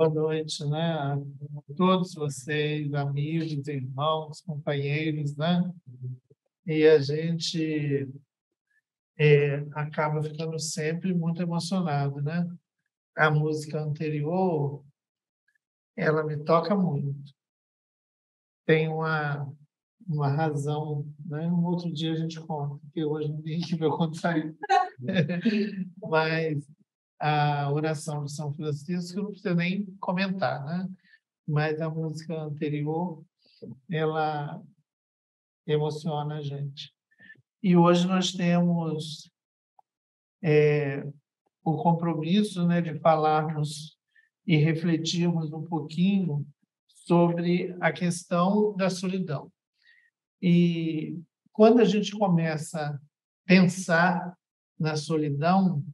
Boa noite, né, a todos vocês, amigos, irmãos, companheiros, né? E a gente acaba ficando sempre muito emocionado, né? A música anterior, ela me toca muito. Tem uma razão, né? Um outro dia a gente conta, porque hoje ninguém que vai contar isso. Mas a oração de São Francisco não precisa nem comentar, né? Mas a música anterior, ela emociona a gente. E hoje nós temos o compromisso, né, de falarmos e refletirmos um pouquinho sobre a questão da solidão. E quando a gente começa a pensar na solidão,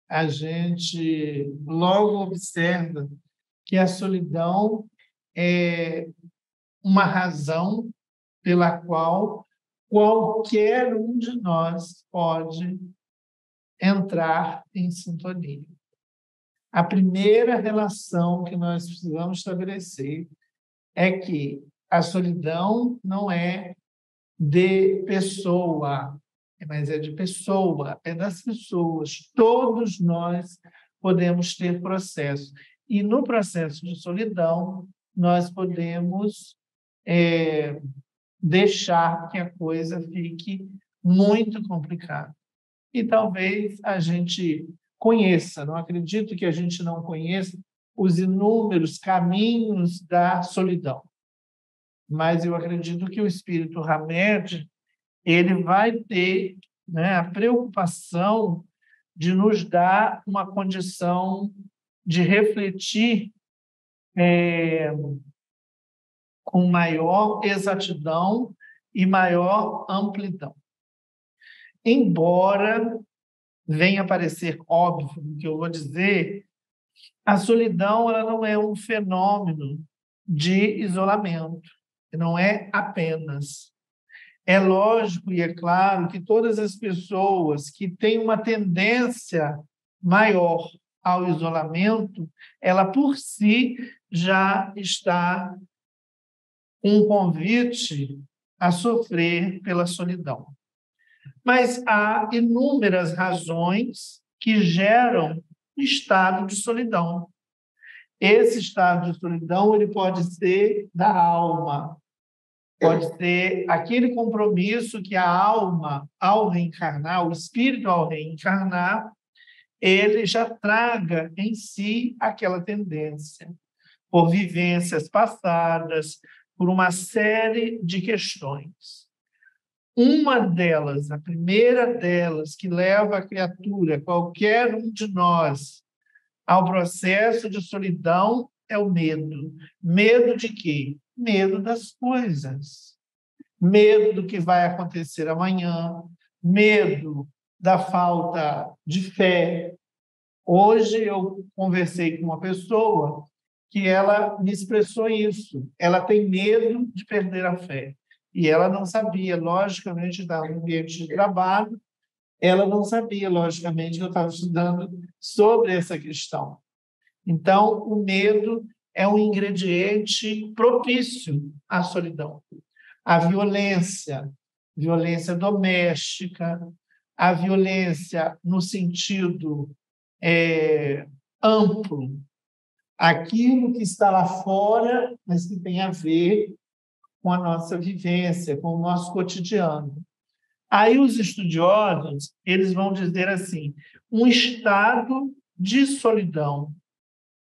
a gente logo observa que a solidão é uma razão pela qual qualquer um de nós pode entrar em sintonia. A primeira relação que nós precisamos estabelecer é que a solidão não é de pessoa, mas é de pessoa, é das pessoas. Todos nós podemos ter processo. E no processo de solidão, nós podemos deixar que a coisa fique muito complicada. E talvez a gente conheça, não acredito que a gente não conheça os inúmeros caminhos da solidão. Mas eu acredito que o espírito Hamed, ele vai ter, né, a preocupação de nos dar uma condição de refletir com maior exatidão e maior amplidão. Embora venha parecer óbvio o que eu vou dizer, a solidão ela não é um fenômeno de isolamento, não é apenas. É lógico e é claro que todas as pessoas que têm uma tendência maior ao isolamento, ela por si já está um convite a sofrer pela solidão. Mas há inúmeras razões que geram estado de solidão. Esse estado de solidão ele pode ser da alma, pode ser aquele compromisso que a alma, ao reencarnar, o espírito ao reencarnar, ele já traga em si aquela tendência, por vivências passadas, por uma série de questões. Uma delas, a primeira delas, que leva a criatura, qualquer um de nós, ao processo de solidão, é o medo. Medo de quê? Medo das coisas. Medo do que vai acontecer amanhã, medo da falta de fé. Hoje eu conversei com uma pessoa que ela me expressou isso. Ela tem medo de perder a fé. E ela não sabia, logicamente, estava no ambiente de trabalho, ela não sabia, logicamente, que eu estava estudando sobre essa questão. Então, o medo é um ingrediente propício à solidão. A violência doméstica, a violência no sentido amplo, aquilo que está lá fora, mas que tem a ver com a nossa vivência, com o nosso cotidiano. Aí os estudiosos, eles vão dizer assim, um estado de solidão.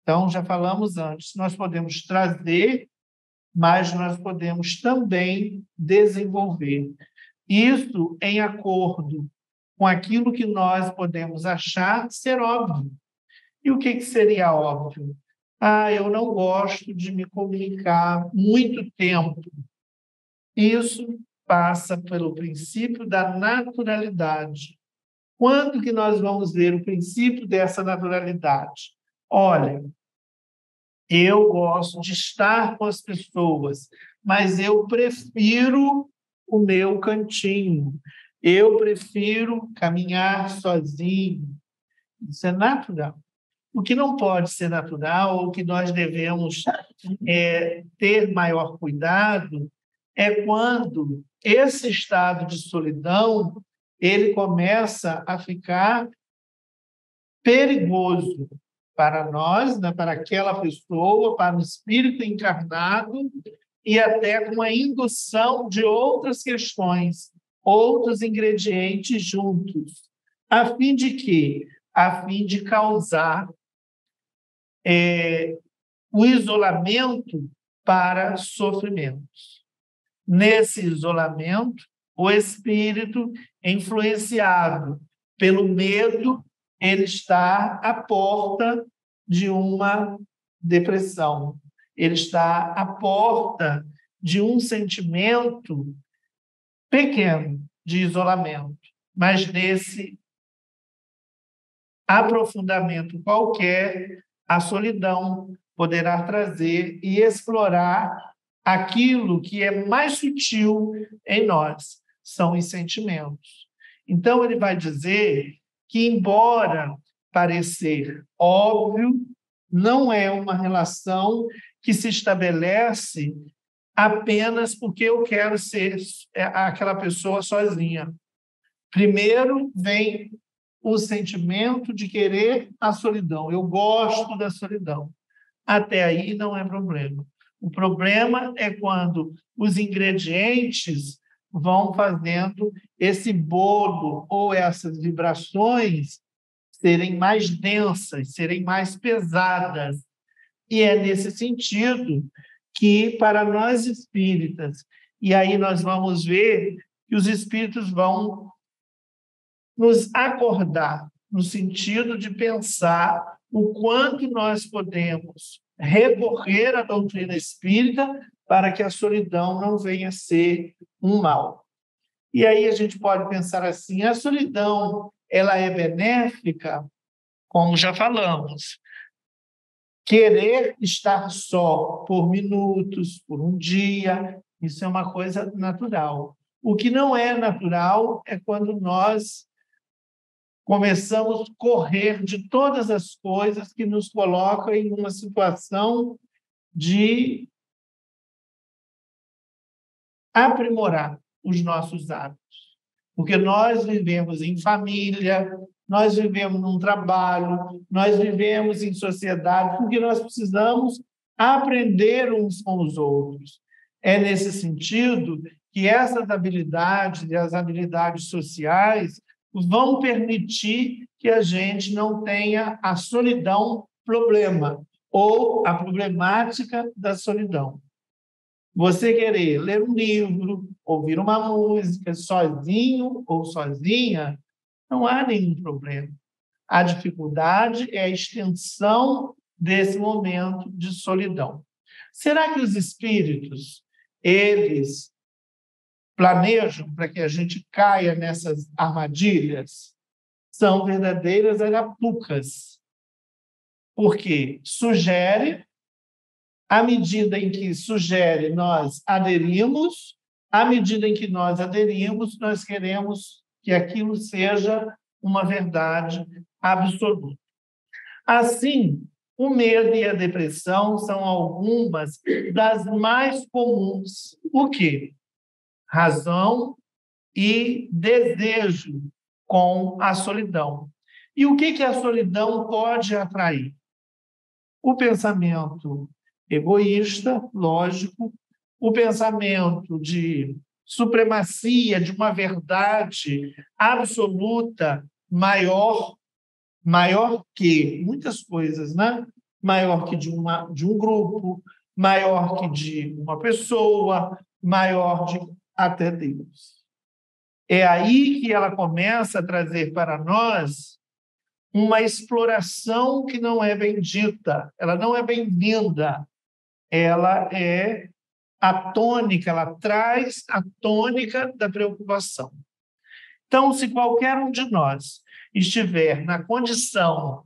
Então, já falamos antes, nós podemos trazer, mas nós podemos também desenvolver. Isso em acordo com aquilo que nós podemos achar ser óbvio. E o que seria óbvio? Eu não gosto de me comunicar muito tempo. Isso passa pelo princípio da naturalidade. Quando que nós vamos ver o princípio dessa naturalidade? Olha, eu gosto de estar com as pessoas, mas eu prefiro o meu cantinho. Eu prefiro caminhar sozinho. Isso é natural. O que não pode ser natural, o que nós devemos ter maior cuidado, é quando esse estado de solidão ele começa a ficar perigoso para nós, né, para aquela pessoa, para o espírito encarnado, e até com a indução de outras questões, outros ingredientes juntos, a fim de quê? A fim de causar o isolamento para sofrimentos. Nesse isolamento, o espírito, influenciado pelo medo, ele está à porta de uma depressão. Ele está à porta de um sentimento pequeno de isolamento, mas nesse aprofundamento qualquer, a solidão poderá trazer e explorar aquilo que é mais sutil em nós, são os sentimentos. Então, ele vai dizer que, embora parecer óbvio, não é uma relação que se estabelece apenas porque eu quero ser aquela pessoa sozinha. Primeiro vem o sentimento de querer a solidão. Eu gosto da solidão. Até aí não é problema. O problema é quando os ingredientes vão fazendo esse bolo ou essas vibrações serem mais densas, serem mais pesadas. E é nesse sentido que, para nós espíritas, e aí nós vamos ver que os espíritos vão nos acordar, no sentido de pensar o quanto nós podemos recorrer à doutrina espírita para que a solidão não venha a ser um mal. E aí a gente pode pensar assim, a solidão, ela é benéfica? Como já falamos, querer estar só por minutos, por um dia, isso é uma coisa natural. O que não é natural é quando nós começamos a correr de todas as coisas que nos colocam em uma situação de aprimorar os nossos hábitos. Porque nós vivemos em família, nós vivemos num trabalho, nós vivemos em sociedade, porque nós precisamos aprender uns com os outros. É nesse sentido que essas habilidades e as habilidades sociais vão permitir que a gente não tenha a solidão problema ou a problemática da solidão. Você querer ler um livro, ouvir uma música, sozinho ou sozinha, não há nenhum problema. A dificuldade é a extensão desse momento de solidão. Será que os espíritos, eles planejam para que a gente caia nessas armadilhas? São verdadeiras arapucas, porque sugere, à medida em que sugere, nós aderimos, à medida em que nós aderimos, nós queremos que aquilo seja uma verdade absoluta. Assim, o medo e a depressão são algumas das mais comuns. O quê? Razão e desejo com a solidão. E o que a solidão pode atrair? O pensamento egoísta, lógico, o pensamento de supremacia de uma verdade absoluta maior que muitas coisas, né? Maior que de um grupo, maior que de uma pessoa, maior de até Deus. É aí que ela começa a trazer para nós uma exploração que não é bendita, ela não é bem-vinda, ela é a tônica, ela traz a tônica da preocupação. Então, se qualquer um de nós estiver na condição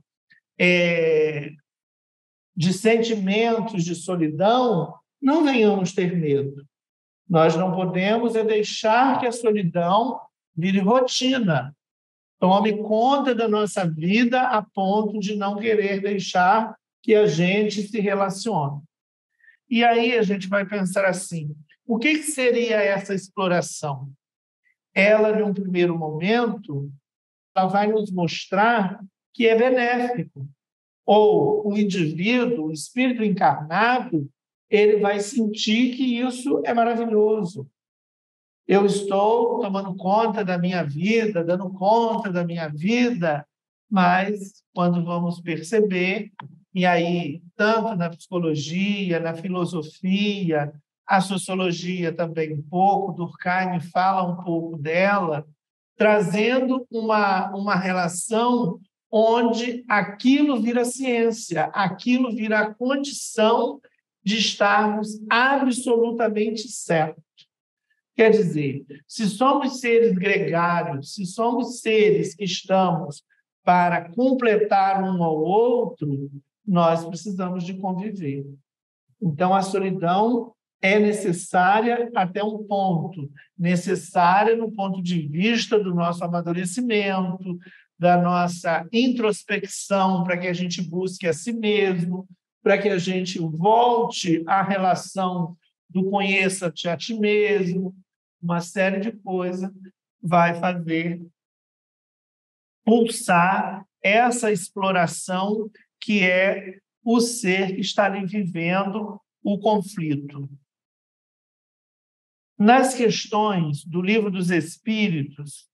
de sentimentos de solidão, não venhamos ter medo. Nós não podemos deixar que a solidão vire rotina. tome conta da nossa vida a ponto de não querer deixar que a gente se relacione. E aí a gente vai pensar assim, o que seria essa exploração? Ela, num primeiro momento, ela vai nos mostrar que é benéfico. Ou o indivíduo, o espírito encarnado, ele vai sentir que isso é maravilhoso. Eu estou tomando conta da minha vida, dando conta da minha vida, mas quando vamos perceber, e aí, tanto na psicologia, na filosofia, a sociologia também um pouco, Durkheim fala um pouco dela, trazendo uma relação onde aquilo vira ciência, aquilo vira a condição de estarmos absolutamente certos. Quer dizer, se somos seres gregários, se somos seres que estamos para completar um ao outro, nós precisamos de conviver. Então, a solidão é necessária até um ponto, necessária no ponto de vista do nosso amadurecimento, da nossa introspecção, para que a gente busque a si mesmo, para que a gente volte à relação do conheça-te a ti mesmo, uma série de coisas vai fazer pulsar essa exploração que é o ser que está ali vivendo o conflito. Nas questões do Livro dos Espíritos,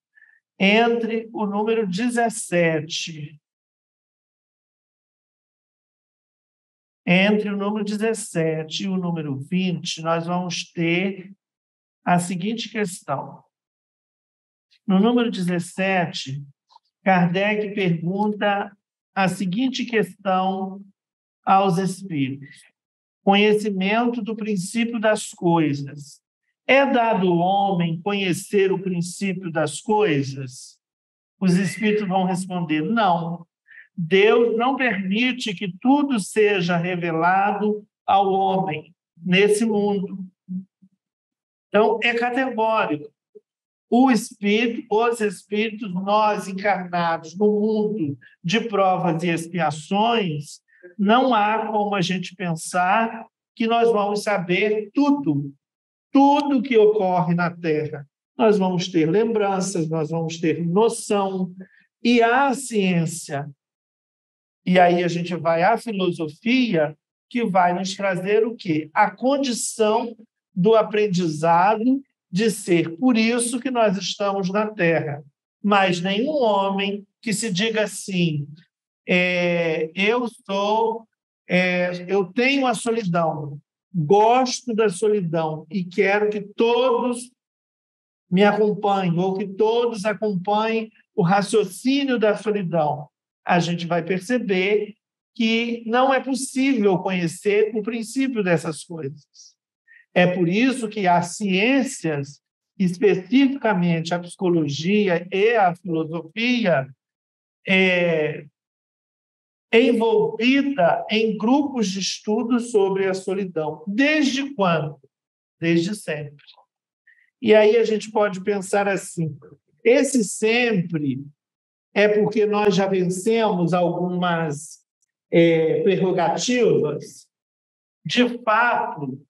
entre o número 17, entre o número 17 e o número 20, nós vamos ter a seguinte questão. No número 17, Kardec pergunta a seguinte questão aos espíritos: conhecimento do princípio das coisas. É dado ao homem conhecer o princípio das coisas? Os espíritos vão responder: não. Deus não permite que tudo seja revelado ao homem nesse mundo. Então, é categórico. O espírito, os espíritos, nós encarnados no mundo de provas e expiações, não há como a gente pensar que nós vamos saber tudo que ocorre na Terra. Nós vamos ter lembranças, nós vamos ter noção, e a ciência. E aí a gente vai à filosofia, que vai nos trazer o quê? A condição do aprendizado de ser por isso que nós estamos na Terra. Mas nenhum homem que se diga assim, eu tenho a solidão, gosto da solidão e quero que todos me acompanhem, ou que todos acompanhem o raciocínio da solidão. A gente vai perceber que não é possível conhecer o princípio dessas coisas. É por isso que as ciências, especificamente a psicologia e a filosofia, envolvida em grupos de estudos sobre a solidão. Desde quando? Desde sempre. E aí a gente pode pensar assim, esse sempre é porque nós já vencemos algumas prerrogativas? De fato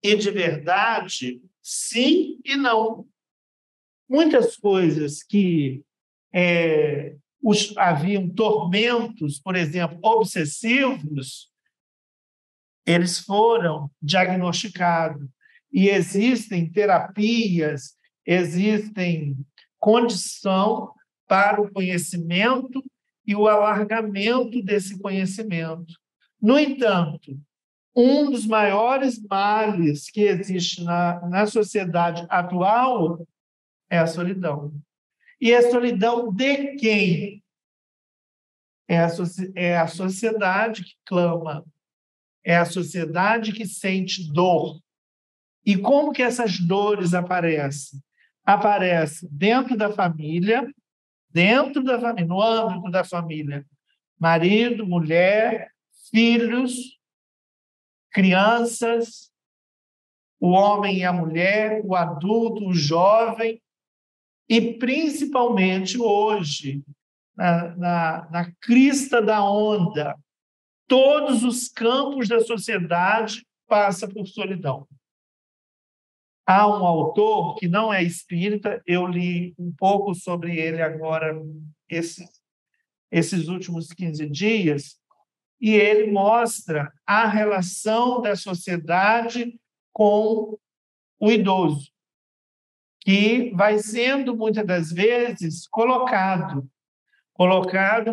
e de verdade, sim e não. Muitas coisas que haviam tormentos, por exemplo, obsessivos, eles foram diagnosticados. E existem terapias, existem condição para o conhecimento e o alargamento desse conhecimento. No entanto, um dos maiores males que existe na sociedade atual é a solidão. E a solidão de quem? É a sociedade que clama, é a sociedade que sente dor. E como que essas dores aparecem? Aparecem dentro da família, no âmbito da família. Marido, mulher, filhos, crianças, o homem e a mulher, o adulto, o jovem. E, principalmente hoje, na crista da onda, todos os campos da sociedade passam por solidão. Há um autor que não é espírita, eu li um pouco sobre ele agora, esses últimos 15 dias, e ele mostra a relação da sociedade com o idoso, que vai sendo, muitas das vezes, colocado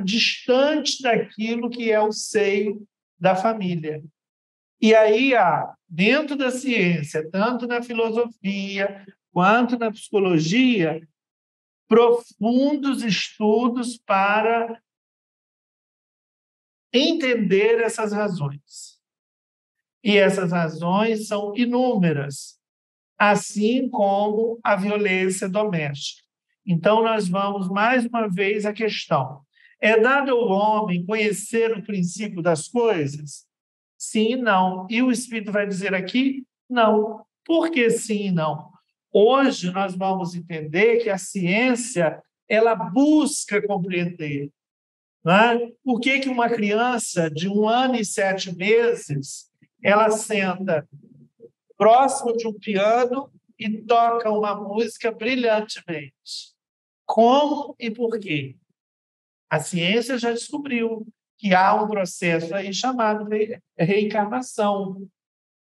distante daquilo que é o seio da família. E aí há, dentro da ciência, tanto na filosofia quanto na psicologia, profundos estudos para entender essas razões. E essas razões são inúmeras, assim como a violência doméstica. Então, nós vamos, mais uma vez, à questão. É dado ao homem conhecer o princípio das coisas? Sim e não. E o Espírito vai dizer aqui, não. Por que sim e não? Hoje, nós vamos entender que a ciência ela busca compreender. Não é? Por que uma criança de 1 ano e 7 meses ela senta próximo de um piano e toca uma música brilhantemente? Como e por quê? A ciência já descobriu que há um processo aí chamado reencarnação,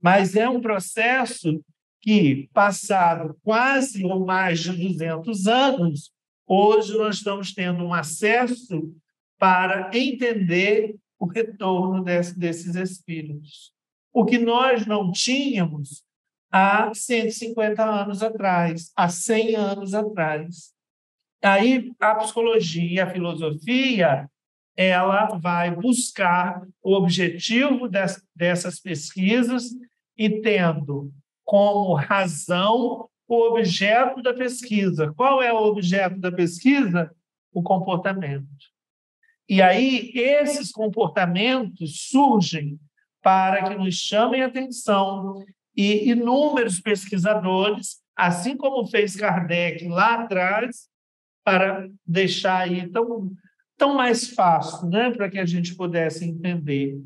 mas é um processo que, passado quase ou mais de 200 anos, hoje nós estamos tendo um acesso para entender o retorno desses espíritos. O que nós não tínhamos há 150 anos atrás, há 100 anos atrás. Aí a psicologia e a filosofia ela vai buscar o objetivo dessas pesquisas e tendo como razão o objeto da pesquisa. Qual é o objeto da pesquisa? O comportamento. E aí esses comportamentos surgem para que nos chamem a atenção e inúmeros pesquisadores, assim como fez Kardec lá atrás, para deixar aí tão mais fácil, né, para que a gente pudesse entender.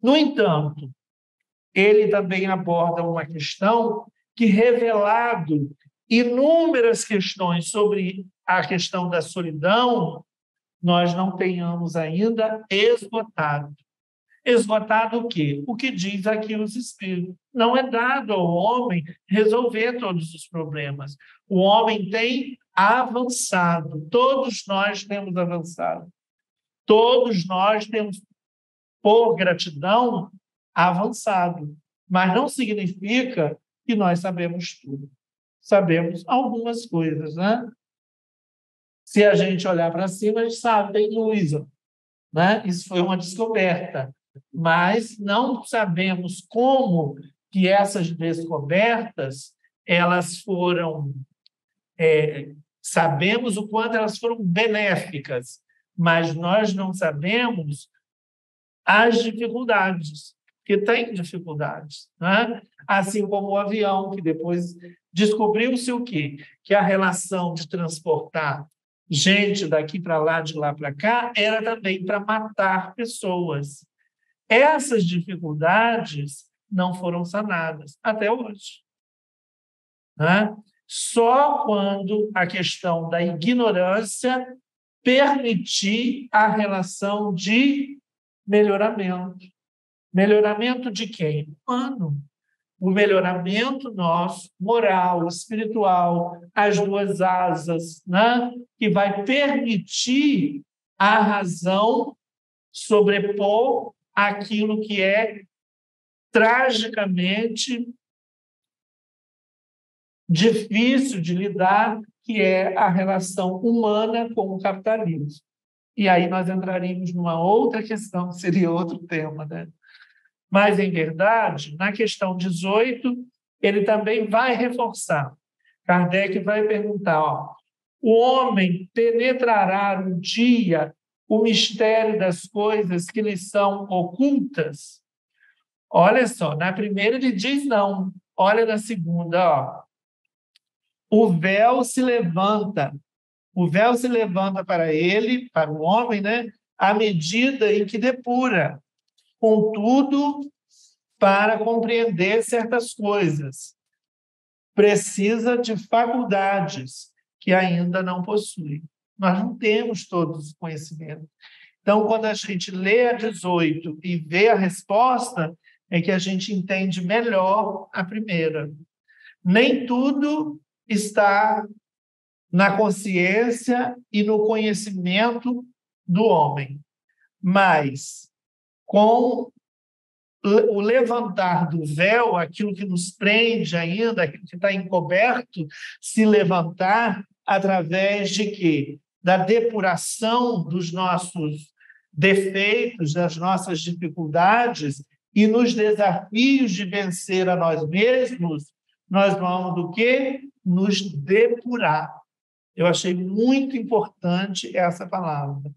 No entanto, ele também aborda uma questão que, revelado inúmeras questões sobre a questão da solidão, nós não tenhamos ainda esgotado. Esgotado o quê? O que diz aqui os Espíritos. Não é dado ao homem resolver todos os problemas. O homem tem avançado. Todos nós temos avançado. Todos nós temos, por gratidão, avançado. Mas não significa que nós sabemos tudo. Sabemos algumas coisas, né? Se a gente olhar para cima, a gente sabe, tem luz, né? Isso foi uma descoberta. Mas não sabemos como que essas descobertas elas foram, sabemos o quanto elas foram benéficas, mas nós não sabemos as dificuldades, porque tem dificuldades, né? Assim como o avião, que depois descobriu-se o quê? Que a relação de transportar gente daqui para lá, de lá para cá, era também para matar pessoas. Essas dificuldades não foram sanadas até hoje, né? Só quando a questão da ignorância permitir a relação de melhoramento. Melhoramento de quem? Humano. O melhoramento nosso, moral, espiritual, as duas asas, né? Que vai permitir a razão sobrepor aquilo que é tragicamente difícil de lidar, que é a relação humana com o capitalismo. E aí nós entraríamos numa outra questão, que seria outro tema, né? Mas, em verdade, na questão 18, ele também vai reforçar. Kardec vai perguntar, o homem penetrará um dia o mistério das coisas que lhe são ocultas? Olha só, na primeira ele diz não. Olha na segunda, o véu se levanta. O véu se levanta para ele, para o homem, né? À medida em que depura. Contudo, para compreender certas coisas, precisa de faculdades que ainda não possui. Nós não temos todos os conhecimentos. Então, quando a gente lê a 18 e vê a resposta, é que a gente entende melhor a primeira. Nem tudo está na consciência e no conhecimento do homem, mas com o levantar do véu, aquilo que nos prende ainda, aquilo que está encoberto, se levantar através de quê? Da depuração dos nossos defeitos, das nossas dificuldades e nos desafios de vencer a nós mesmos, nós vamos do quê? Nos depurar. Eu achei muito importante essa palavra.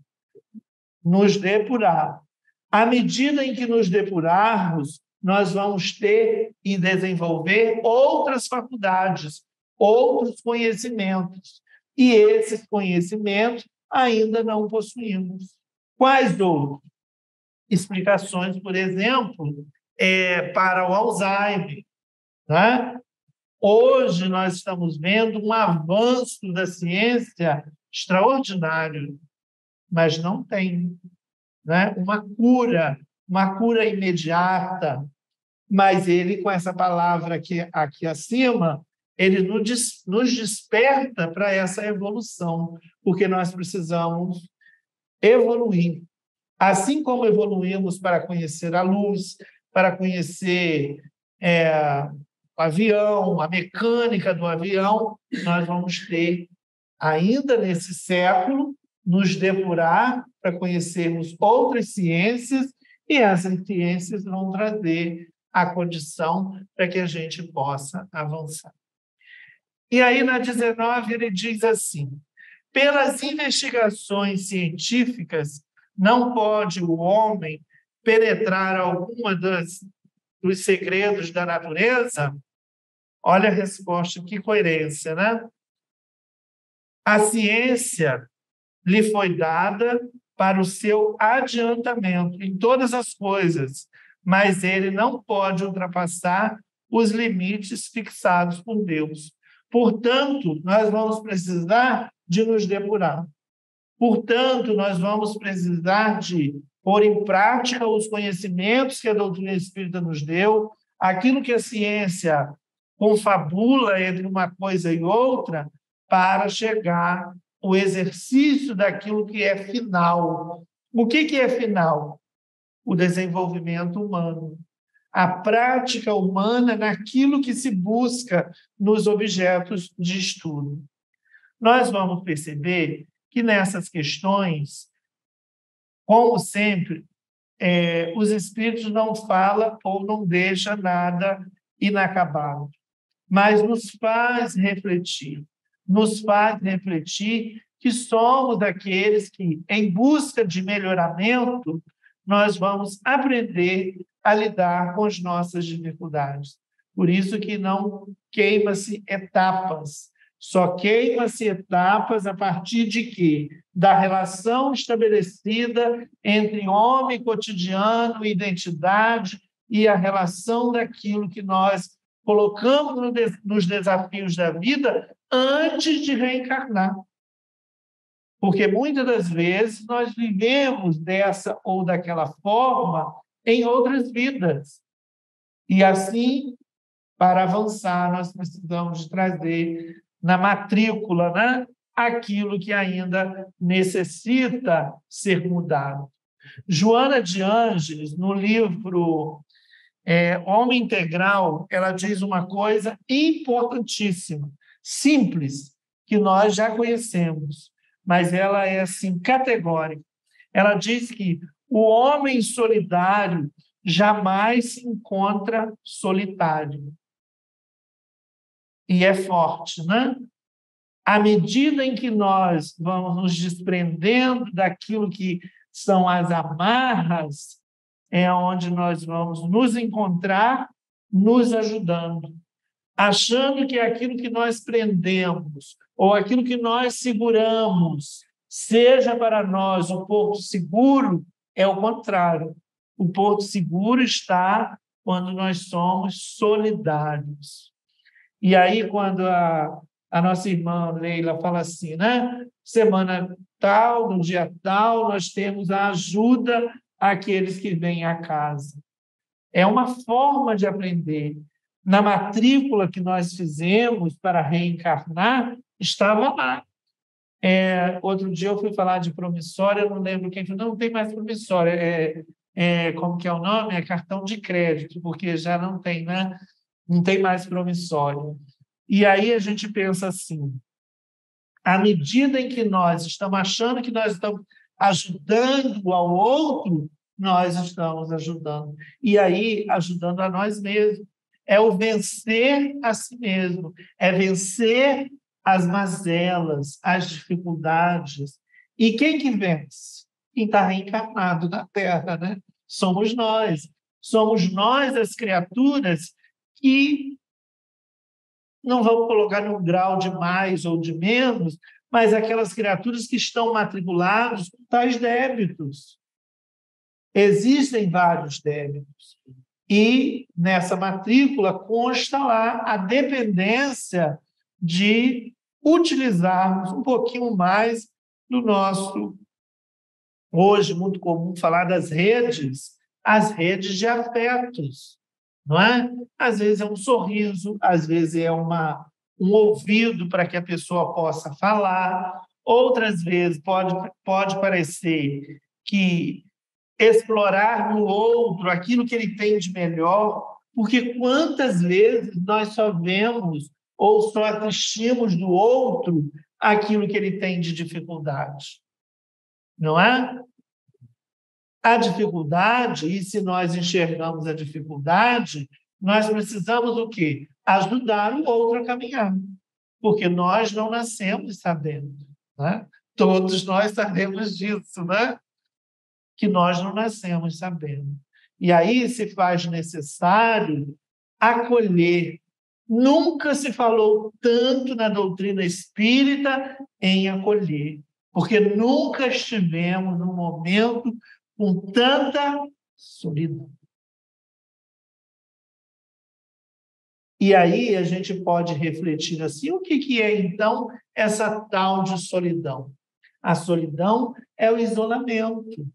Nos depurar. À medida em que nos depurarmos, nós vamos ter e desenvolver outras faculdades, outros conhecimentos. E esses conhecimentos ainda não possuímos. Quais outros? Explicações, por exemplo, para o Alzheimer. Né? Hoje nós estamos vendo um avanço da ciência extraordinário, mas não tem, né? Uma cura imediata, mas ele, com essa palavra aqui acima, ele nos desperta para essa evolução, porque nós precisamos evoluir. Assim como evoluímos para conhecer a luz, para conhecer o avião, a mecânica do avião, nós vamos ter, ainda nesse século, nos depurar para conhecermos outras ciências, e essas ciências vão trazer a condição para que a gente possa avançar. E aí, na 19, ele diz assim: pelas investigações científicas, não pode o homem penetrar alguma dos segredos da natureza? Olha a resposta, que coerência, né? A ciência lhe foi dada para o seu adiantamento em todas as coisas, mas ele não pode ultrapassar os limites fixados por Deus. Portanto, nós vamos precisar de nos depurar. Portanto, nós vamos precisar de pôr em prática os conhecimentos que a doutrina espírita nos deu, aquilo que a ciência confabula entre uma coisa e outra, para chegar ao exercício daquilo que é final. O que é final? O desenvolvimento humano. A prática humana naquilo que se busca nos objetos de estudo. Nós vamos perceber que nessas questões, como sempre, os espíritos não falam ou não deixam nada inacabado, mas nos faz refletir que somos daqueles que, em busca de melhoramento, nós vamos aprender a lidar com as nossas dificuldades. Por isso que não queima-se etapas. Só queima-se etapas a partir de quê? Da relação estabelecida entre homem cotidiano, identidade, e a relação daquilo que nós colocamos nos desafios da vida antes de reencarnar. Porque muitas das vezes nós vivemos dessa ou daquela forma em outras vidas. E assim, para avançar, nós precisamos de trazer na matrícula, né, aquilo que ainda necessita ser mudado. Joana de Ângeles, no livro Homem Integral, ela diz uma coisa importantíssima, simples, que nós já conhecemos, mas ela é assim categórica. Ela diz que o homem solidário jamais se encontra solitário. E é forte, né? À medida em que nós vamos nos desprendendo daquilo que são as amarras, é onde nós vamos nos encontrar, nos ajudando. achando que aquilo que nós prendemos ou aquilo que nós seguramos seja para nós um porto seguro, é o contrário. O porto seguro está quando nós somos solidários. E aí, quando a nossa irmã Leila fala assim, né? Semana tal, no dia tal, nós temos a ajuda àqueles que vêm à casa. É uma forma de aprender. Na matrícula que nós fizemos para reencarnar, estava lá. Outro dia eu fui falar de promissória, eu não lembro quem falou, não tem mais promissória, como que é o nome? É cartão de crédito, porque já não tem, né? Não tem mais promissória. E aí a gente pensa assim, à medida em que nós estamos achando que nós estamos ajudando ao outro, nós estamos ajudando. E aí, ajudando a nós mesmos. É o vencer a si mesmo, é vencer as mazelas, as dificuldades. E quem que vence? Quem está reencarnado na Terra, né? Somos nós. Somos nós as criaturas que não vamos colocar num grau de mais ou de menos, mas aquelas criaturas que estão matriculadas com tais débitos. Existem vários débitos. E nessa matrícula consta lá a dependência de utilizarmos um pouquinho mais do nosso, hoje muito comum falar das redes, as redes de afetos, não é? Às vezes é um sorriso, às vezes é um ouvido para que a pessoa possa falar, outras vezes pode parecer que explorar no outro aquilo que ele tem de melhor, porque quantas vezes nós só vemos ou só assistimos do outro aquilo que ele tem de dificuldade, não é? A dificuldade, e se nós enxergamos a dificuldade, nós precisamos o quê? Ajudar o outro a caminhar, porque nós não nascemos sabendo, né? Todos nós sabemos disso, né? Que nós não nascemos sabendo. E aí se faz necessário acolher. Nunca se falou tanto na doutrina espírita em acolher, porque nunca estivemos num momento com tanta solidão. E aí a gente pode refletir assim, o que é então essa tal de solidão? A solidão é o isolamento,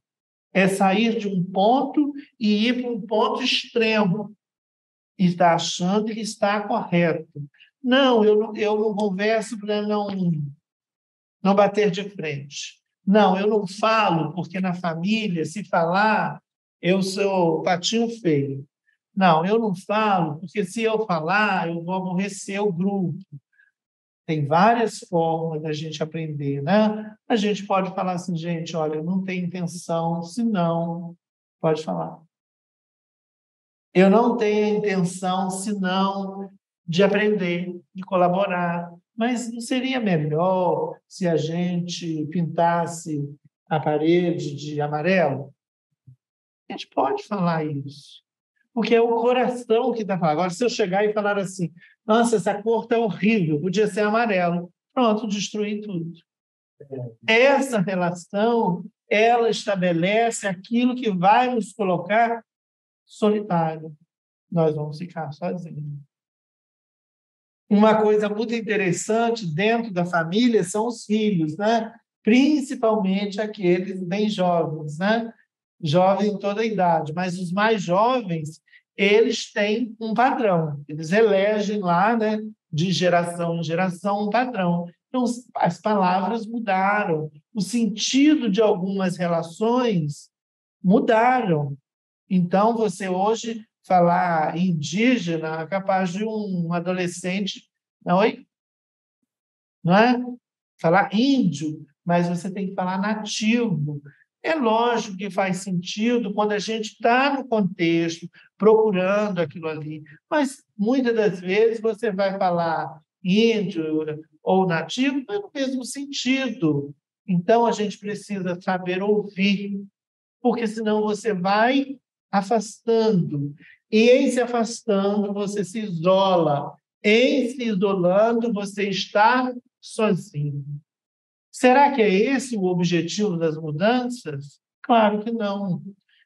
é sair de um ponto e ir para um ponto extremo, e está achando que está correto. Não, eu não converso para não bater de frente. Não, eu não falo, porque na família, se falar, eu sou patinho feio. Não, eu não falo, porque se eu falar, eu vou aborrecer o grupo. Tem várias formas da gente aprender, né? A gente pode falar assim, gente, olha, eu não tenho intenção, se não, pode falar. Eu não tenho intenção, senão, de aprender, de colaborar. Mas não seria melhor se a gente pintasse a parede de amarelo? A gente pode falar isso, porque é o coração que está falando. Agora, se eu chegar e falar assim, nossa, essa cor está horrível, podia ser amarelo. Pronto, destruí tudo. Essa relação, ela estabelece aquilo que vai nos colocar solitário. Nós vamos ficar sozinhos. Uma coisa muito interessante dentro da família são os filhos, né? Principalmente aqueles bem jovens, né? Jovens em toda a idade, mas os mais jovens, eles têm um padrão, eles elegem lá, né, de geração em geração, um padrão. Então, as palavras mudaram, o sentido de algumas relações mudaram. Então, você hoje falar indígena é capaz de um adolescente, não, não é? Falar índio, mas você tem que falar nativo. É lógico que faz sentido quando a gente está no contexto, procurando aquilo ali, mas muitas das vezes você vai falar índio ou nativo, mas no mesmo sentido. Então, a gente precisa saber ouvir, porque senão você vai afastando. E em se afastando, você se isola Em se isolando, você está sozinho. Será que é esse o objetivo das mudanças? Claro que não.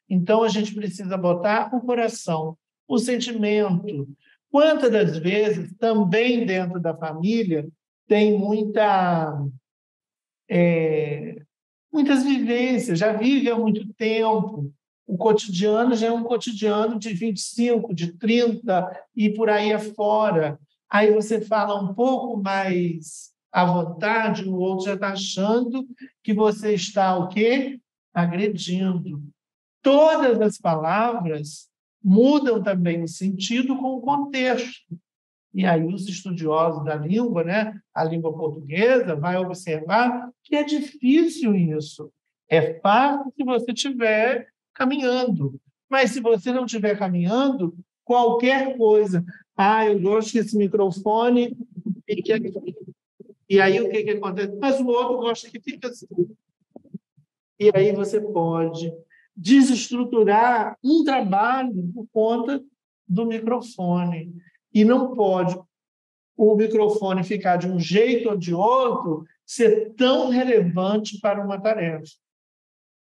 Então, a gente precisa botar o coração, o sentimento. Quantas das vezes, também dentro da família, tem muitas vivências, já vive há muito tempo. O cotidiano já é um cotidiano de 25, de 30 e por aí afora. Aí você fala um pouco mais à vontade, o outro já está achando que você está o quê? Agredindo. Todas as palavras mudam também o sentido com o contexto. E aí os estudiosos da língua, né, a língua portuguesa, vai observar que é difícil isso. É fácil se você estiver caminhando. Mas se você não estiver caminhando, qualquer coisa. Ah, eu gosto que esse microfone fique aqui. E aí o que acontece? Mas o outro gosta que fique assim. E aí você pode desestruturar um trabalho por conta do microfone. E não pode o microfone ficar de um jeito ou de outro ser tão relevante para uma tarefa.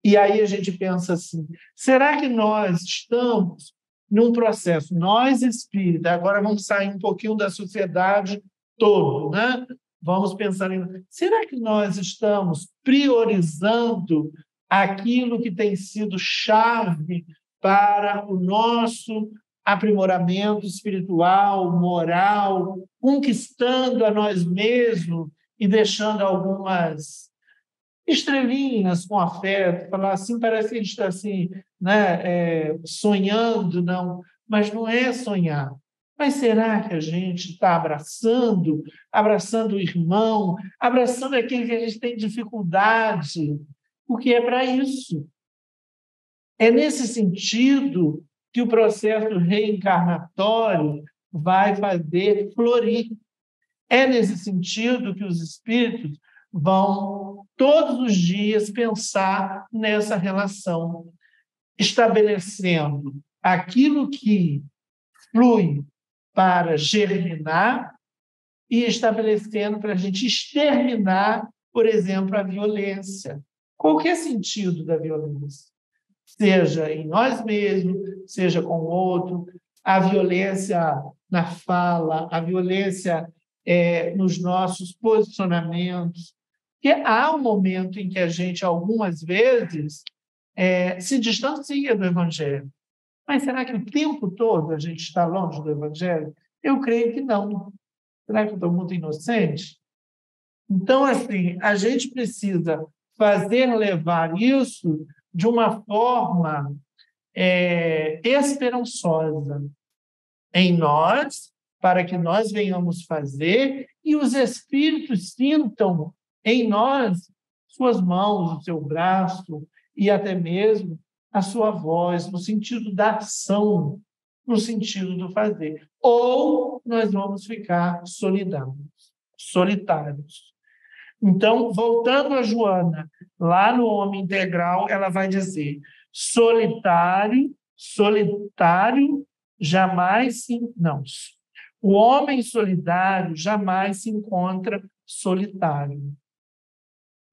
E aí a gente pensa assim, será que nós estamos num processo, nós espíritas, agora vamos sair um pouquinho da sociedade toda, né? Vamos pensar será que nós estamos priorizando aquilo que tem sido chave para o nosso aprimoramento espiritual, moral, conquistando a nós mesmos e deixando algumas estrelinhas com afeto, falar assim, parece que a gente está assim, né, sonhando, não, mas não é sonhar. Mas será que a gente está abraçando o irmão, abraçando aquele que a gente tem dificuldade? Porque é para isso. É nesse sentido que o processo reencarnatório vai fazer florir. É nesse sentido que os espíritos vão, todos os dias, pensar nessa relação, estabelecendo aquilo que flui para germinar e estabelecendo para a gente exterminar, por exemplo, a violência. Qual que é o sentido da violência? Seja em nós mesmos, seja com o outro, a violência na fala, a violência nos nossos posicionamentos. Porque há um momento em que a gente, algumas vezes, se distancia do Evangelho. Mas será que o tempo todo a gente está longe do Evangelho? Eu creio que não. Será que eu estou muito inocente? Então, assim, a gente precisa fazer levar isso de uma forma esperançosa em nós, para que nós venhamos fazer e os espíritos sintam em nós suas mãos, o seu braço e até mesmo a sua voz, no sentido da ação, no sentido do fazer. Ou nós vamos ficar solitários. Então, voltando a Joana, lá no Homem Integral, ela vai dizer: solitário jamais se... Não. O homem solidário jamais se encontra solitário.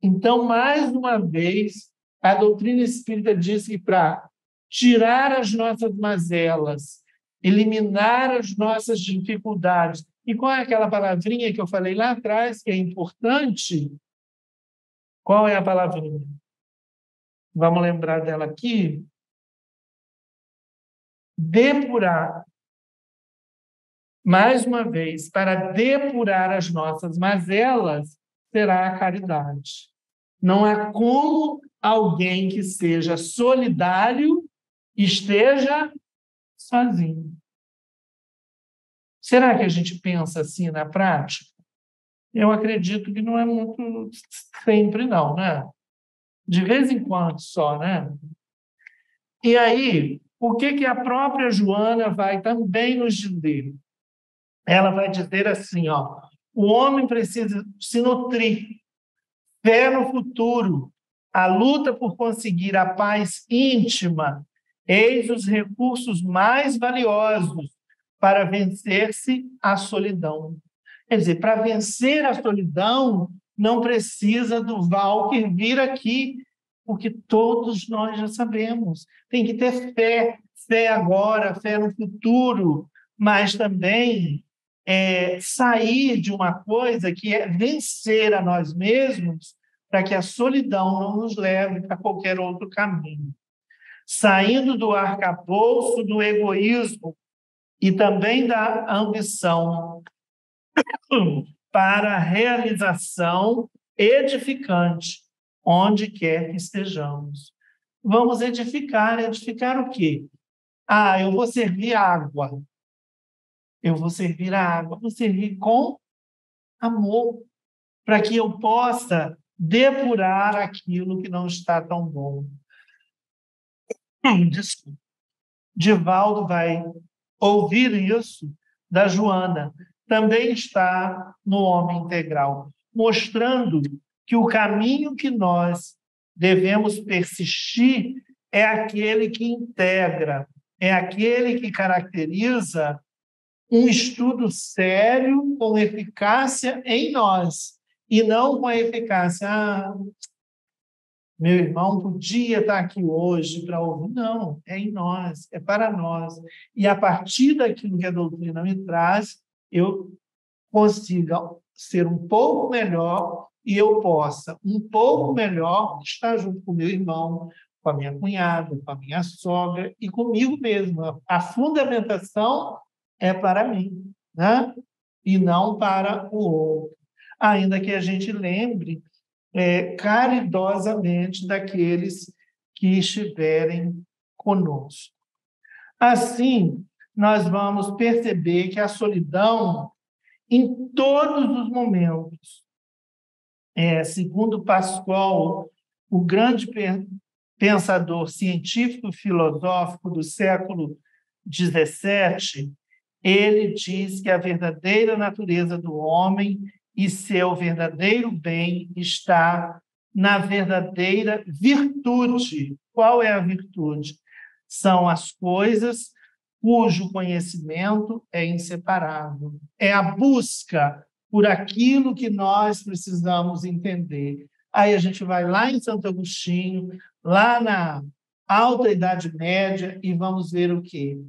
Então, mais uma vez, a doutrina espírita diz que para tirar as nossas mazelas, eliminar as nossas dificuldades, e qual é aquela palavrinha que eu falei lá atrás, que é importante? Qual é a palavrinha? Vamos lembrar dela aqui. Depurar. Mais uma vez, para depurar as nossas mazelas, será a caridade. Não há como alguém que seja solidário esteja sozinho. Será que a gente pensa assim na prática? Eu acredito que não é muito sempre, não, né? De vez em quando só, né? E aí, o que a própria Joana vai também nos dizer? Ela vai dizer assim, ó, o homem precisa se nutrir, fé no futuro, a luta por conseguir a paz íntima, eis os recursos mais valiosos para vencer-se a solidão. Quer dizer, para vencer a solidão, não precisa do Walker vir aqui, porque todos nós já sabemos. Tem que ter fé, fé agora, fé no futuro, mas também sair de uma coisa que é vencer a nós mesmos para que a solidão não nos leve para qualquer outro caminho. Saindo do arcabouço do egoísmo e também da ambição para a realização edificante, onde quer que estejamos. Vamos edificar. Edificar o quê? Eu vou servir água. Eu vou servir a água. Vou servir com amor, para que eu possa depurar aquilo que não está tão bom. Desculpa. Divaldo vai ouvir isso da Joana. Também está no Homem Integral, mostrando que o caminho que nós devemos persistir é aquele que integra, é aquele que caracteriza um estudo sério com eficácia em nós, e não com a eficácia, meu irmão podia estar aqui hoje para ouvir. Não, é em nós, é para nós. E a partir daquilo que a doutrina me traz, eu consiga ser um pouco melhor e eu possa, um pouco melhor, estar junto com meu irmão, com a minha cunhada, com a minha sogra e comigo mesmo. A fundamentação é para mim, né? E não para o outro. Ainda que a gente lembre caridosamente daqueles que estiverem conosco. Assim, nós vamos perceber que a solidão, em todos os momentos, segundo Pascal, o grande pensador científico e filosófico do século XVII, ele diz que a verdadeira natureza do homem e seu verdadeiro bem está na verdadeira virtude. Qual é a virtude? São as coisas cujo conhecimento é inseparável. É a busca por aquilo que nós precisamos entender. Aí a gente vai lá em Santo Agostinho, lá na Alta Idade Média, e vamos ver o quê?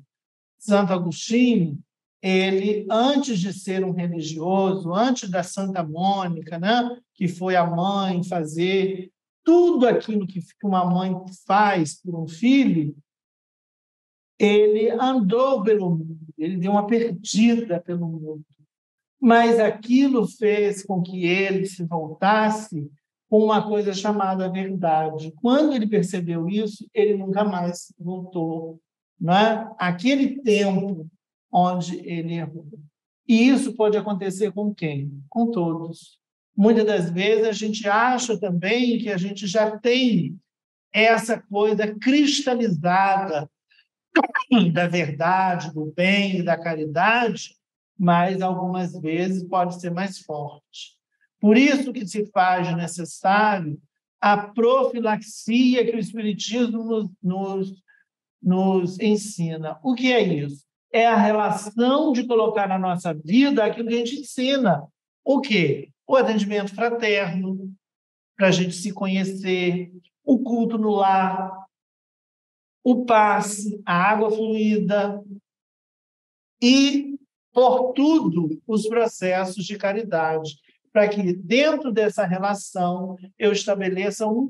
Santo Agostinho, ele, antes de ser um religioso, antes da Santa Mônica, né, que foi a mãe fazer tudo aquilo que uma mãe faz por um filho, ele andou pelo mundo, ele deu uma perdida pelo mundo. Mas aquilo fez com que ele se voltasse com uma coisa chamada verdade. Quando ele percebeu isso, ele nunca mais voltou, né? Aquele tempo onde ele errou. E isso pode acontecer com quem? Com todos. Muitas das vezes a gente acha também que a gente já tem essa coisa cristalizada da verdade, do bem e da caridade, mas algumas vezes pode ser mais forte. Por isso que se faz necessário a profilaxia que o Espiritismo nos ensina. O que é isso? É a relação de colocar na nossa vida aquilo que a gente ensina. O quê? O atendimento fraterno, para a gente se conhecer, o culto no lar, o passe, a água fluida e, por tudo, os processos de caridade, para que, dentro dessa relação, eu estabeleça um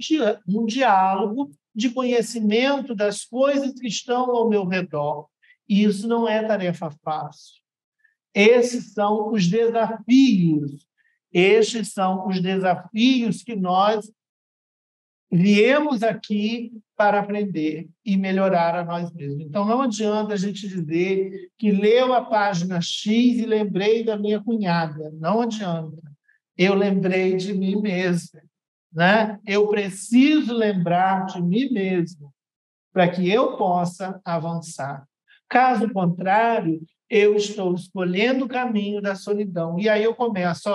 diálogo de conhecimento das coisas que estão ao meu redor. E isso não é tarefa fácil. Esses são os desafios. Estes são os desafios que nós viemos aqui para aprender e melhorar a nós mesmos. Então, não adianta a gente dizer que leu a página X e lembrei da minha cunhada. Não adianta. Eu lembrei de mim mesmo, né? Eu preciso lembrar de mim mesmo para que eu possa avançar. Caso contrário, eu estou escolhendo o caminho da solidão. E aí eu começo,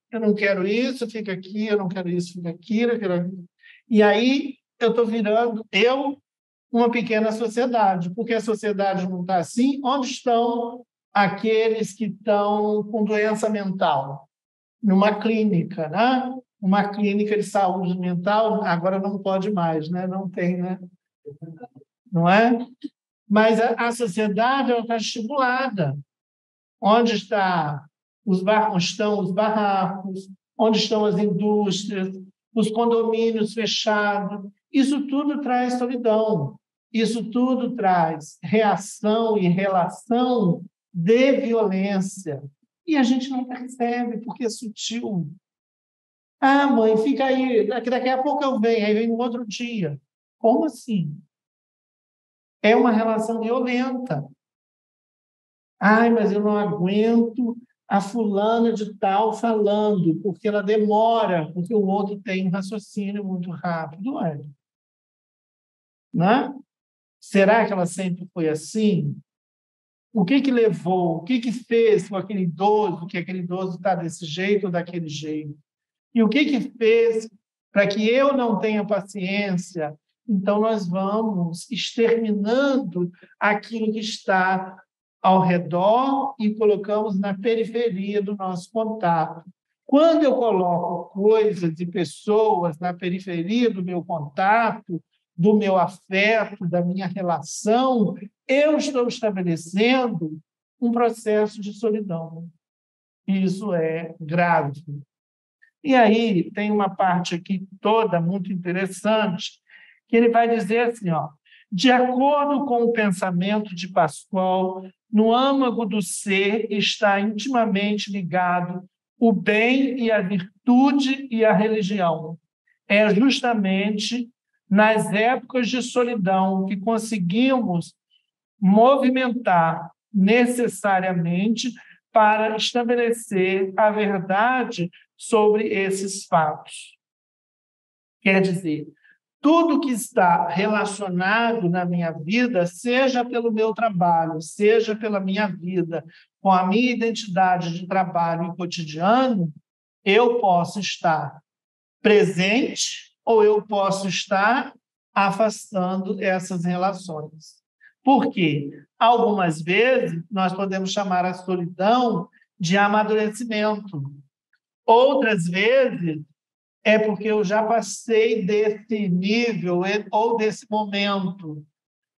eu não quero isso, fica aqui, eu não quero isso, fica aqui, eu quero... E aí eu estou virando, uma pequena sociedade, porque a sociedade não está assim. Onde estão aqueles que estão com doença mental, numa clínica, né? Uma clínica de saúde mental, agora não pode mais, né? Não tem, né? Não é? Mas a sociedade está estimulada. Onde estão os barracos, onde estão as indústrias, os condomínios fechados. Isso tudo traz solidão. Isso tudo traz reação e relação de violência. E a gente não percebe, porque é sutil. Ah, mãe, fica aí, daqui a pouco eu venho, aí vem no outro dia. Como assim? É uma relação violenta. Ai, mas eu não aguento a fulana de tal falando, porque ela demora, porque o outro tem um raciocínio muito rápido. Ué, né? Será que ela sempre foi assim? O que levou, o que fez com aquele idoso, que aquele idoso está desse jeito ou daquele jeito? E o que fez para que eu não tenha paciência? Então, nós vamos exterminando aquilo que está ao redor e colocamos na periferia do nosso contato. Quando eu coloco coisas e pessoas na periferia do meu contato, do meu afeto, da minha relação, eu estou estabelecendo um processo de solidão. Isso é grave. E aí tem uma parte aqui toda muito interessante, que ele vai dizer assim, ó, de acordo com o pensamento de Pascal, no âmago do ser está intimamente ligado o bem e a virtude e a religião. É justamente nas épocas de solidão que conseguimos movimentar necessariamente para estabelecer a verdade sobre esses fatos. Quer dizer, tudo que está relacionado na minha vida, seja pelo meu trabalho, seja pela minha vida, com a minha identidade de trabalho e cotidiano, eu posso estar presente ou eu posso estar afastando essas relações. Por quê? Algumas vezes, nós podemos chamar a solidão de amadurecimento. Outras vezes, é porque eu já passei desse nível ou desse momento.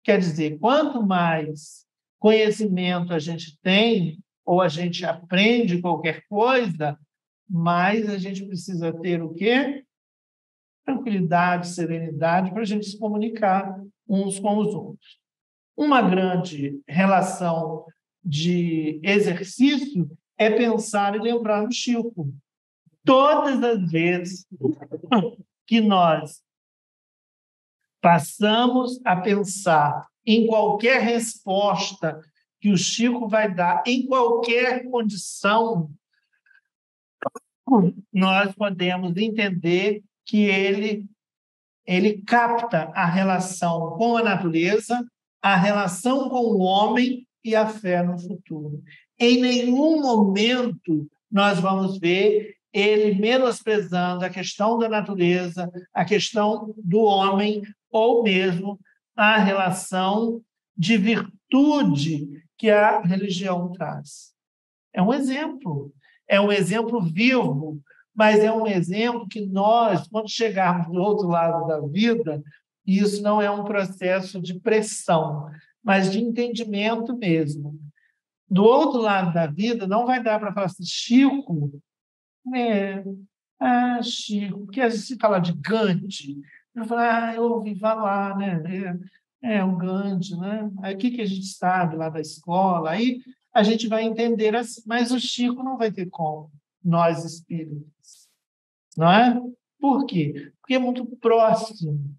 Quer dizer, quanto mais conhecimento a gente tem, ou a gente aprende qualquer coisa, mais a gente precisa ter o quê? Tranquilidade, serenidade, para a gente se comunicar uns com os outros. Uma grande relação de exercício é pensar e lembrar no Chico. Todas as vezes que nós passamos a pensar em qualquer resposta que o Chico vai dar, em qualquer condição, nós podemos entender que ele capta a relação com a natureza, a relação com o homem e a fé no futuro. Em nenhum momento nós vamos ver ele menosprezando a questão da natureza, a questão do homem, ou mesmo a relação de virtude que a religião traz. É um exemplo vivo, mas é um exemplo que nós, quando chegarmos do outro lado da vida, isso não é um processo de pressão, mas de entendimento mesmo. Do outro lado da vida, não vai dar para falar assim, Chico, Chico, porque a gente fala de Gandhi, eu falo, eu ouvi falar, né? O Gandhi, né? Aí o que a gente sabe lá da escola? Aí a gente vai entender assim, mas o Chico não vai ter como, nós espíritas, não é? Por quê? Porque é muito próximo.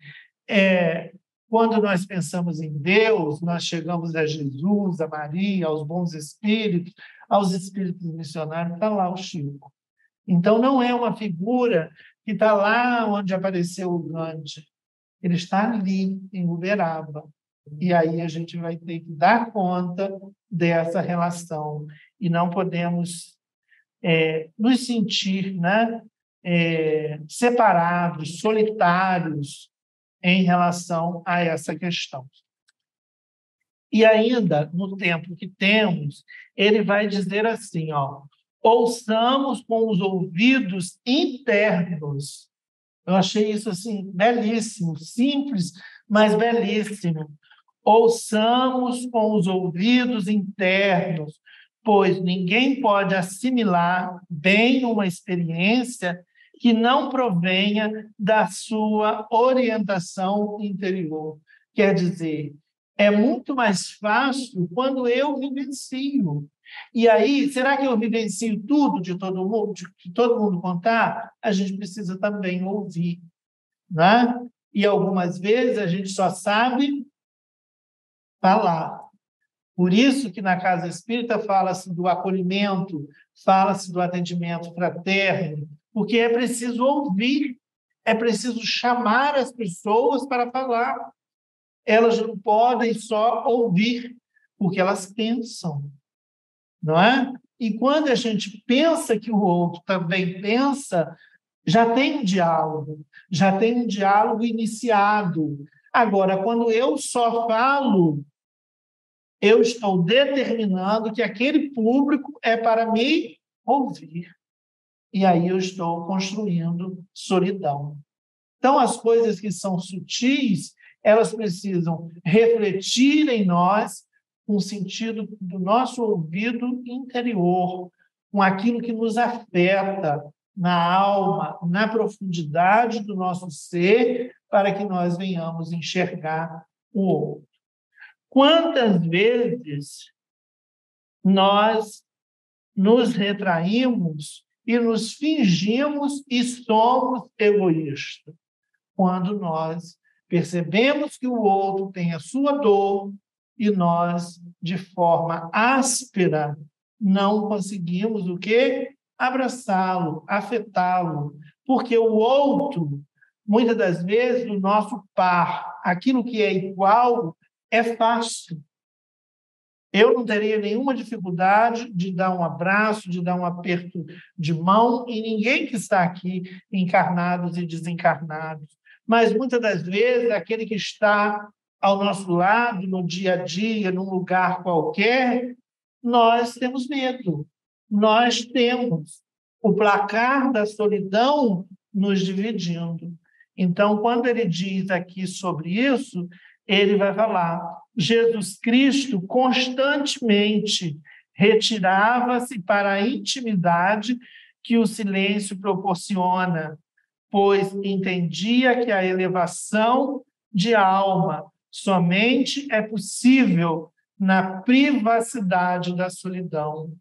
Quando nós pensamos em Deus, nós chegamos a Jesus, a Maria, aos bons espíritos, aos espíritos missionários, está lá o Chico. Então, não é uma figura que está lá onde apareceu o Gandhi. Ele está ali, em Uberaba. E aí a gente vai ter que dar conta dessa relação. E não podemos nos sentir, né, separados, solitários em relação a essa questão. E ainda, no tempo que temos, ele vai dizer assim, ó, ouçamos com os ouvidos internos. Eu achei isso assim belíssimo, simples, mas belíssimo. Ouçamos com os ouvidos internos, pois ninguém pode assimilar bem uma experiência que não provenha da sua orientação interior. Quer dizer, é muito mais fácil quando eu vivencio. E aí, será que eu vivencio tudo de todo mundo contar? A gente precisa também ouvir, né? E algumas vezes a gente só sabe falar. Por isso que na casa espírita fala-se do acolhimento, fala-se do atendimento fraterno, porque é preciso ouvir, é preciso chamar as pessoas para falar. Elas não podem só ouvir, porque elas pensam, não é? E quando a gente pensa que o outro também pensa, já tem um diálogo iniciado. Agora, quando eu só falo, eu estou determinando que aquele público é para me ouvir. E aí eu estou construindo solidão. Então, as coisas que são sutis, elas precisam refletir em nós com o sentido do nosso ouvido interior, com aquilo que nos afeta na alma, na profundidade do nosso ser, para que nós venhamos enxergar o outro. Quantas vezes nós nos retraímos e nos fingimos e somos egoístas, quando nós percebemos que o outro tem a sua dor e nós, de forma áspera, não conseguimos o quê? Abraçá-lo, afetá-lo, porque o outro, muitas das vezes, o nosso par, aquilo que é igual, é fácil. Eu não teria nenhuma dificuldade de dar um abraço, de dar um aperto de mão, e ninguém que está aqui, encarnados e desencarnados. Mas, muitas das vezes, aquele que está ao nosso lado, no dia a dia, num lugar qualquer, nós temos medo. Nós temos o placar da solidão nos dividindo. Então, quando ele diz aqui sobre isso, ele vai falar: Jesus Cristo constantemente retirava-se para a intimidade que o silêncio proporciona, pois entendia que a elevação de alma somente é possível na privacidade da solidão.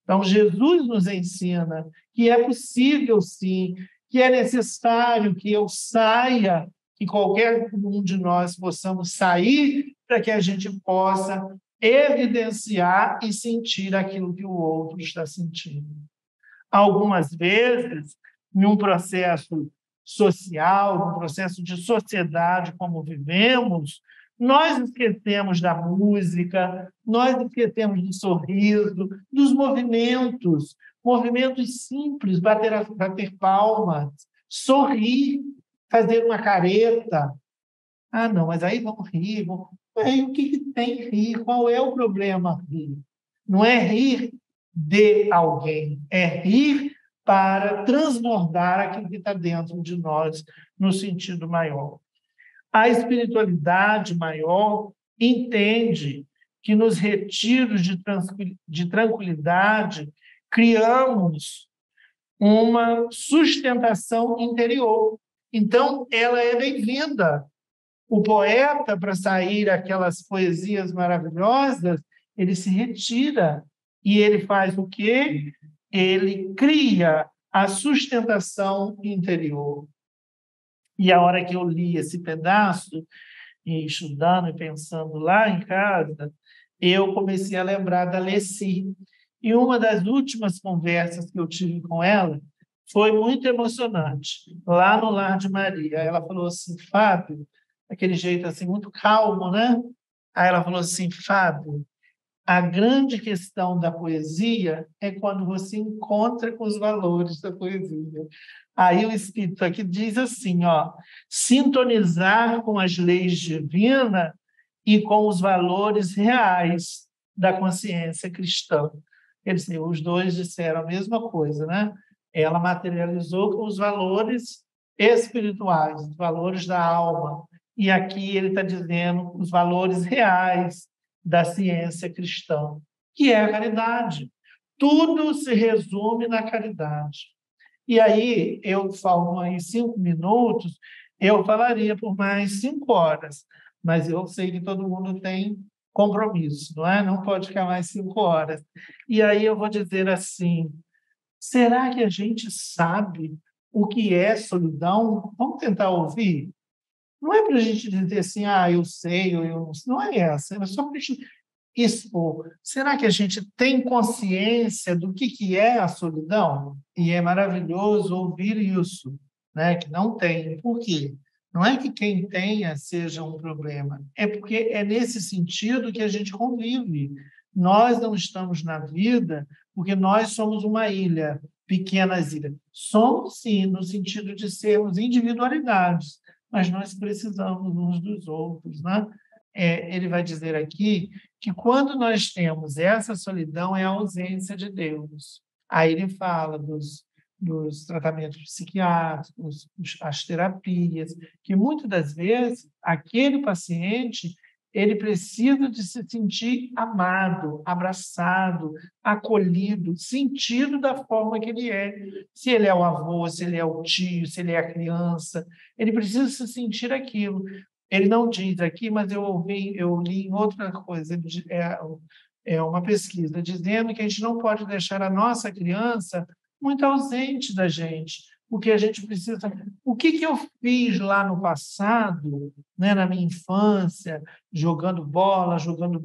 Então, Jesus nos ensina que é possível, sim, que é necessário que eu saia, que qualquer um de nós possamos sair para que a gente possa evidenciar e sentir aquilo que o outro está sentindo. Algumas vezes, num processo social, num processo de sociedade como vivemos, nós esquecemos da música, nós esquecemos do sorriso, dos movimentos, movimentos simples, bater palmas, sorrir, fazer uma careta. Ah, não, mas aí vamos rir. Aí, o que tem rir? Qual é o problema rir? Não é rir de alguém, é rir para transbordar aquilo que está dentro de nós no sentido maior. A espiritualidade maior entende que nos retiros de tranquilidade criamos uma sustentação interior. Então, ela é bem-vinda. O poeta, para sair aquelas poesias maravilhosas, ele se retira e ele faz o quê? Ele cria a sustentação interior. E a hora que eu li esse pedaço, e estudando e pensando lá em casa, eu comecei a lembrar da Leci. E uma das últimas conversas que eu tive com ela foi muito emocionante, lá no Lar de Maria. Ela falou assim: Fábio, aquele jeito assim muito calmo, né? Aí ela falou assim: Fábio, a grande questão da poesia é quando você encontra com os valores da poesia. Aí o Espírito aqui diz assim, ó: sintonizar com as leis divinas e com os valores reais da consciência cristã. Quer dizer, os dois disseram a mesma coisa, né? Ela materializou com os valores espirituais, os valores da alma. E aqui ele está dizendo os valores reais da ciência cristã, que é a caridade. Tudo se resume na caridade. E aí, eu falo em 5 minutos, eu falaria por mais 5 horas, mas eu sei que todo mundo tem compromisso, não é? Não pode ficar mais 5 horas. E aí eu vou dizer assim, será que a gente sabe o que é solidão? Vamos tentar ouvir? Não é para a gente dizer assim, eu sei, ou eu não sei. Não é essa, é só para a gente expor. Será que a gente tem consciência do que é a solidão? E é maravilhoso ouvir isso, né? Que não tem. Por quê? Não é que quem tenha seja um problema, é porque é nesse sentido que a gente convive. Nós não estamos na vida porque nós somos uma ilha, pequenas ilhas. Somos, sim, no sentido de sermos individualidades, mas nós precisamos uns dos outros, né? Ele vai dizer aqui que quando nós temos essa solidão é a ausência de Deus. Aí ele fala dos tratamentos psiquiátricos, as terapias, que muitas das vezes aquele paciente ele precisa de se sentir amado, abraçado, acolhido, sentido da forma que ele é. Se ele é o avô, se ele é o tio, se ele é a criança, ele precisa se sentir aquilo. Ele não diz aqui, mas eu li em outra coisa, é uma pesquisa, dizendo que a gente não pode deixar a nossa criança muito ausente da gente, porque a gente precisa... O que eu fiz lá no passado, né, na minha infância, jogando bola, jogando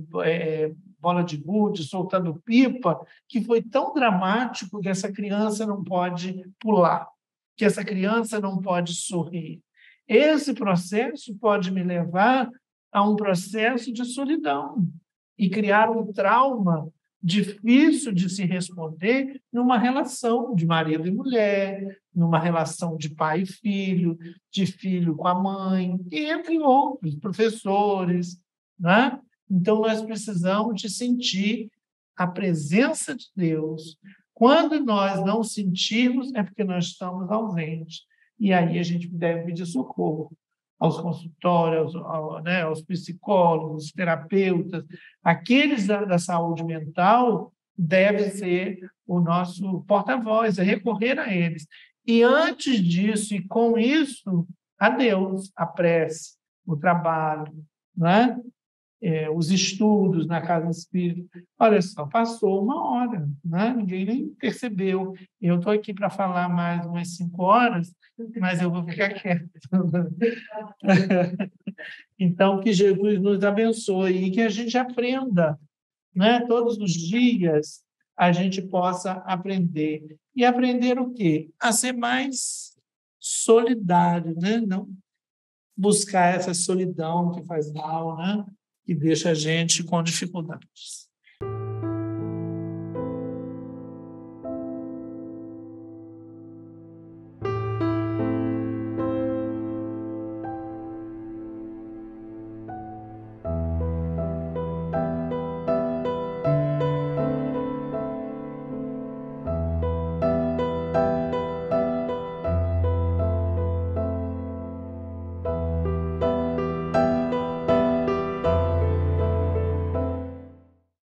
bola de gude, soltando pipa, que foi tão dramático que essa criança não pode pular, que essa criança não pode sorrir. Esse processo pode me levar a um processo de solidão e criar um trauma difícil de se responder numa relação de marido e mulher, numa relação de pai e filho, de filho com a mãe, e entre outros, professores, né? Então, nós precisamos de sentir a presença de Deus. Quando nós não sentirmos, é porque nós estamos ausentes. E aí a gente deve pedir socorro aos consultórios, aos psicólogos, aos terapeutas. Aqueles da saúde mental devem ser o nosso porta-voz, é recorrer a eles. E antes disso, e com isso, a Deus, a prece, o trabalho, né? Os estudos na casa espírita. Olha só, passou 1 hora, né? Ninguém nem percebeu. Eu estou aqui para falar mais umas 5 horas, mas eu vou ficar quieto. Então, que Jesus nos abençoe e que a gente aprenda, né? Todos os dias a gente possa aprender. E aprender o quê? A ser mais solidário, né? Não buscar essa solidão que faz mal, né? Que deixa a gente com dificuldades.